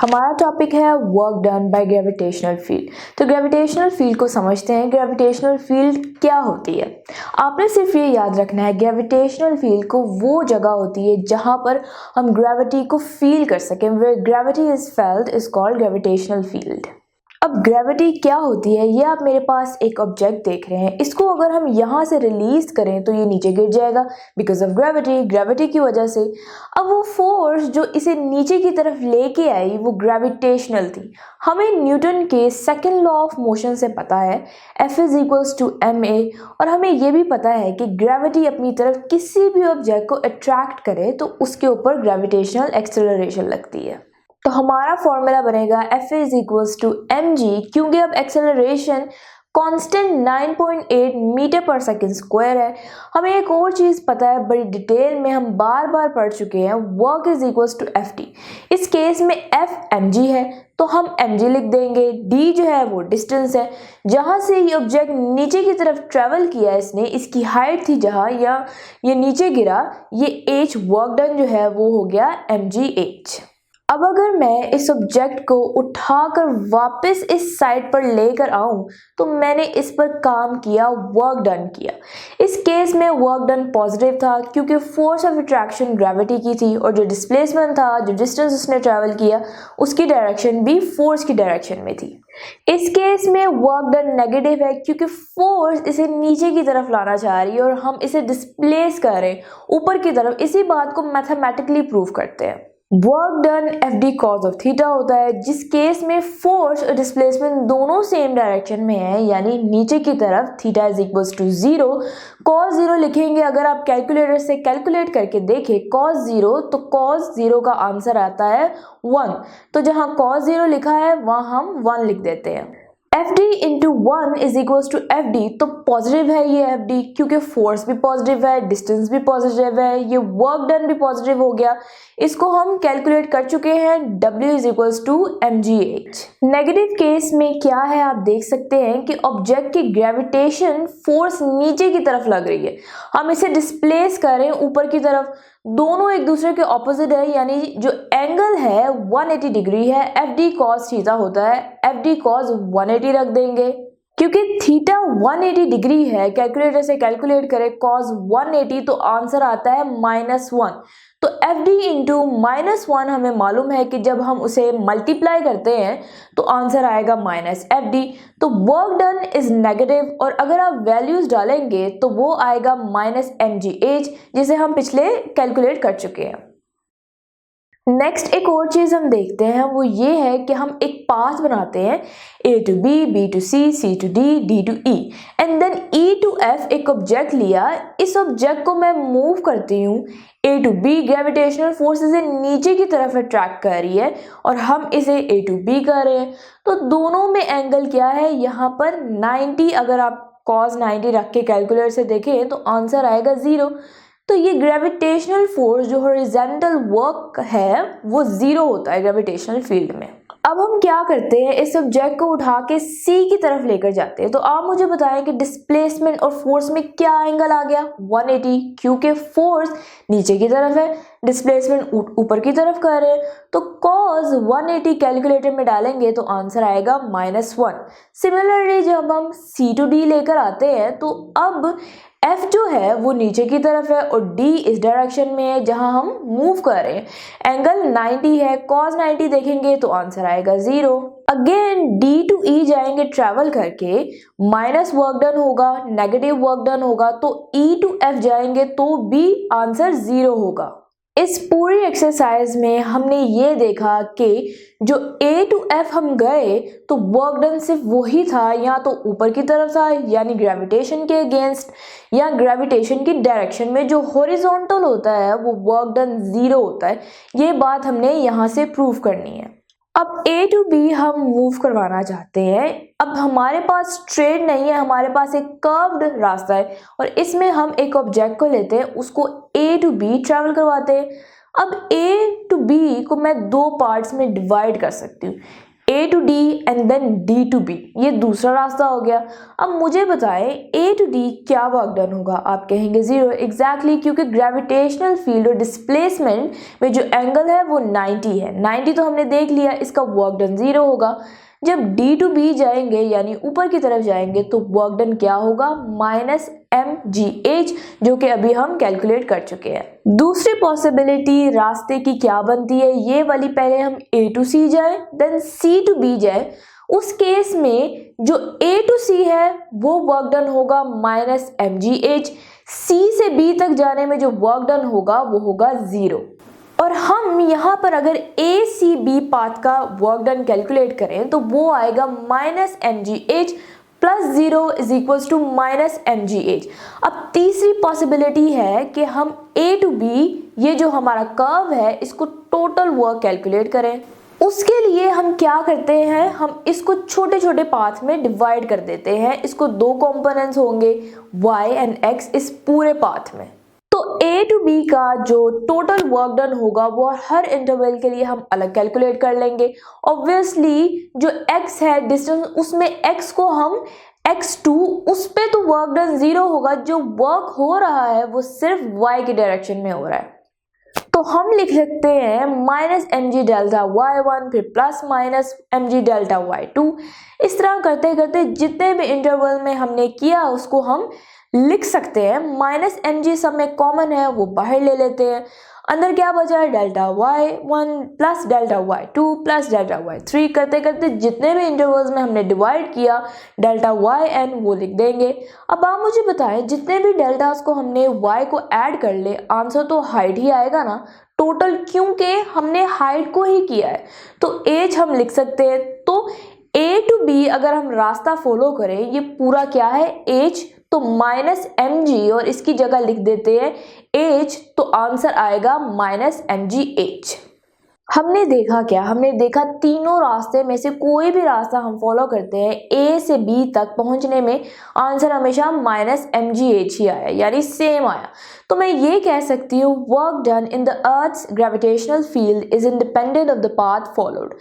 हमारा टॉपिक है work done by gravitational field. तो ग्रेविटेशनल फील्ड को समझते हैं। ग्रेविटेशनल फील्ड क्या होती है? आपने सिर्फ ये याद रखना है, ग्रेविटेशनल फील्ड को वो जगह होती है जहां पर हम ग्रेविटी को फील कर सकें। Where gravity is felt is called gravitational field. अब ग्रेविटी क्या होती है? ये आप मेरे पास एक ऑब्जेक्ट देख रहे हैं, इसको अगर हम यहाँ से रिलीज करें तो ये नीचे गिर जाएगा बिकॉज ऑफ ग्रेविटी, ग्रेविटी की वजह से। अब वो फोर्स जो इसे नीचे की तरफ लेके आई वो ग्रेविटेशनल थी। हमें न्यूटन के सेकेंड लॉ ऑफ मोशन से पता है F is equals to ma, और हमें ये भी पता है कि ग्रेविटी अपनी तरफ किसी भी ऑब्जेक्ट को अट्रैक्ट करे तो उसके ऊपर ग्रेविटेशनल एक्सेलरेशन लगती है। तो हमारा फॉर्मूला बनेगा F is equals to mg, क्योंकि अब acceleration constant 9.8 metre per second square है। हमें एक और चीज़ पता है, बड़ी डिटेल में हम बार बार पढ़ चुके हैं, work is equals to ft। इस केस में F mg है तो हम mg लिख देंगे। d जो है वो डिस्टेंस है, जहाँ से ये ऑब्जेक्ट नीचे की तरफ ट्रेवल किया इसने, इसकी हाइट थी जहाँ, या ये नीचे गिरा, ये h वर्क डन जो है वो हो गया mgh। अब अगर मैं इस ऑब्जेक्ट को उठाकर वापस इस साइड पर लेकर आऊं तो मैंने इस पर काम किया, वर्क डन किया। इस केस में वर्क डन पॉजिटिव था क्योंकि फोर्स ऑफ अट्रैक्शन ग्रेविटी की थी, और जो डिस्प्लेसमेंट था, जो डिस्टेंस उसने ट्रैवल किया, उसकी डायरेक्शन भी फोर्स की डायरेक्शन में थी। इस केस में वर्क डन नेगेटिव है क्योंकि फोर्स इसे नीचे की तरफ लाना चाह रही है और हम इसे डिस्प्लेस कर रहे हैं ऊपर की तरफ। इसी बात को मैथमेटिकली प्रूव करते हैं। Work done FD cause of theta होता है, जिस केस में फोर्स और डिस्प्लेसमेंट दोनों सेम डायरेक्शन में है, यानी नीचे की तरफ। Theta is equals to 0, cos 0 लिखेंगे। अगर आप कैलकुलेटर से कैलकुलेट करके देखें कॉस 0, तो कॉस 0 का आंसर आता है 1। तो जहां कॉस 0 लिखा है वहां हम 1 लिख देते हैं। FD into 1 is equals to FD, तो पॉजिटिव है ये FD क्योंकि फोर्स भी पॉजिटिव है, डिस्टेंस भी पॉजिटिव है, ये वर्क डन भी पॉजिटिव हो गया। इसको हम कैलकुलेट कर चुके हैं, W is equals to mgh। Negative case में क्या है आप देख सकते हैं कि ऑब्जेक्ट की ग्रेविटेशन फोर्स नीचे की तरफ लग रही है, हम इसे डिस्प्लेस करें ऊपर की तरफ, दोनों एक दूसरे के ऑपोजिट है, यानी जो एंगल है 180 डिग्री है। FD cos थीटा होता है, FD cos 180 रख देंगे क्योंकि थीटा 180 डिग्री है। कैलकुलेटर से कैलकुलेट करें cos 180 तो आंसर आता है -1। तो FD इंटू -1 हमें मालूम है कि जब हम उसे मल्टीप्लाई करते हैं तो आंसर आएगा -FD। तो वर्क डन इज नेगेटिव, और अगर आप वैल्यूज डालेंगे तो वो आएगा -mgh, जिसे हम पिछले कैलकुलेट कर चुके हैं। नेक्स्ट एक और चीज हम देखते हैं, वो ये है कि हम एक पाथ बनाते हैं A to B, B to C, C to D, D to E and then E to F। एक ऑब्जेक्ट लिया, इस ऑब्जेक्ट को मैं मूव करती हूँ A to B। Gravitational force इसे नीचे की तरफ अट्रैक्ट कर रही है और हम इसे A to B कर रहे हैं। तो दोनों में एंगल क्या है यहाँ पर 90। अगर आप cos 90 रख के कैलकुलेटर से देखें तो आंसर आएगा 0। तो ये ग्रेविटेशनल फोर्स जो हॉरिजॉन्टल वर्क है वो 0 होता है ग्रेविटेशनल फील्ड में। अब हम क्या करते हैं, इस ऑब्जेक्ट को उठा के C की तरफ लेकर जाते हैं। तो आप मुझे बताएं कि डिस्प्लेसमेंट और फोर्स में क्या एंगल आ गया? 180, क्योंकि फोर्स नीचे की तरफ है, डिस्प्लेसमेंट ऊपर की तरफ कर रहे हैं। तो cos 180 कैलकुलेटर में डालेंगे तो आंसर आएगा -1। सिमिलरली जब हम C to D लेकर आते हैं तो अब F जो है वो नीचे की तरफ है और D इस डायरेक्शन में है जहां हम मूव कर रहे हैं। एंगल 90 है, cos 90 देखेंगे तो आंसर आएगा 0। अगेन D to E जाएंगे ट्रैवल करके, माइनस वर्क डन होगा, नेगेटिव वर्क डन होगा, तो E to F जाएंगे तो भी आंसर 0 होगा। इस पूरी एक्सरसाइज में हमने ये देखा कि जो A to F हम गए तो वर्क डन सिर्फ वही था, या तो ऊपर की तरफ था यानी ग्रेविटेशन के अगेंस्ट, या ग्रेविटेशन की डायरेक्शन में जो हॉरिजॉन्टल होता है वो वर्क डन 0 होता है। ये बात हमने यहाँ से प्रूव करनी है। अब A to B हम मूव करवाना चाहते हैं। अब हमारे पास स्ट्रेट नहीं है, हमारे पास एक कर्व्ड रास्ता है और इसमें हम एक ऑब्जेक्ट को लेते हैं, उसको A to B ट्रैवल करवाते हैं। अब A to B को मैं दो पार्ट्स में डिवाइड कर सकती हूँ। A to D and then D to B, ये दूसरा रास्ता हो गया। अब मुझे बताएं A to D क्या वर्क डन होगा। आप कहेंगे 0, एग्जैक्टली, क्योंकि ग्रेविटेशनल फील्ड और डिस्प्लेसमेंट में जो एंगल है वो 90 है। 90 तो हमने देख लिया, इसका वर्क डन 0 होगा। जब D to B जाएंगे यानी ऊपर की तरफ जाएंगे तो वर्क डन क्या होगा, -mgh, जो कि अभी हम कैलकुलेट कर चुके हैं। दूसरी पॉसिबिलिटी रास्ते की क्या बनती है, ये वाली, पहले हम A to C जाए देन C to B जाए। उस केस में जो A to C है वो वर्क डन होगा -mgh, C से B तक जाने में जो वर्क डन होगा वो होगा 0। और हम यहाँ पर अगर ACB पाथ का वर्क डन कैलकुलेट करें तो वो आएगा -mgh plus 0 is equals to -mgh। अब तीसरी पॉसिबिलिटी है कि हम A to B, ये जो हमारा कर्व है, इसको टोटल वर्क कैलकुलेट करें। उसके लिए हम क्या करते हैं, हम इसको छोटे छोटे पाथ में डिवाइड कर देते हैं। इसको दो कंपोनेंट्स होंगे y एंड x इस पूरे पाथ में। तो A to B का जो टोटल वर्क डन होगा वो हर इंटरवल के लिए हम अलग कैलकुलेट कर लेंगे। ऑब्वियसली जो x है डिस्टेंस, उसमें x को हम x2, उस पे तो वर्क डन 0 होगा। जो वर्क हो रहा है वो सिर्फ y की डायरेक्शन में हो रहा है, तो हम लिख सकते हैं -mg डेल्टा y1 फिर +-mg डेल्टा y2। इस तरह करते करते जितने भी इंटरवल में हमने किया उसको हम लिख सकते हैं। -mg सब में कॉमन है, वो बाहर ले लेते हैं। अंदर क्या बचा है, delta y1 plus delta y2 plus delta y3। करते करते जितने भी इंटरवल्स में हमने डिवाइड किया डेल्टा yn वो लिख देंगे। अब आप मुझे बताएं, जितने भी डेल्टास को हमने y को ऐड कर ले, आंसर तो हाइट ही आएगा ना टोटल, क्योंकि हमने हाइट को ही किया है। तो एज हम लिख सकते हैं। तो A to B अगर हम रास्ता फॉलो करें, ये पूरा क्या है, एज, तो -mg और इसकी जगह लिख देते हैं एज, तो आंसर आएगा -mgh। हमने देखा क्या, हमने देखा तीनों रास्ते में से कोई भी रास्ता हम फॉलो करते हैं, A से B तक पहुंचने में आंसर हमेशा -mgh ही आया, यानी सेम आया। तो मैं ये कह सकती हूँ work done in the earth's gravitational field is independent of the path followed,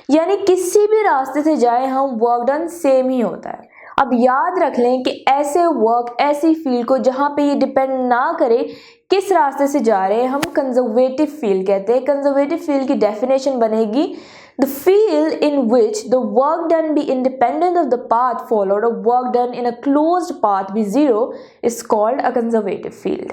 यानी किसी भी रास्ते से जाए हम वर्क डन सेम ही होता है। अब याद रख लें कि ऐसे वर्क, ऐसी फील्ड को जहाँ पे ये डिपेंड ना करे किस रास्ते से जा रहे हैं, हम कंजर्वेटिव फील्ड कहते हैं। कंजर्वेटिव फील्ड की डेफिनेशन बनेगी the field in which the work done be independent of the path followed और work done in a closed path be 0 is called a conservative field.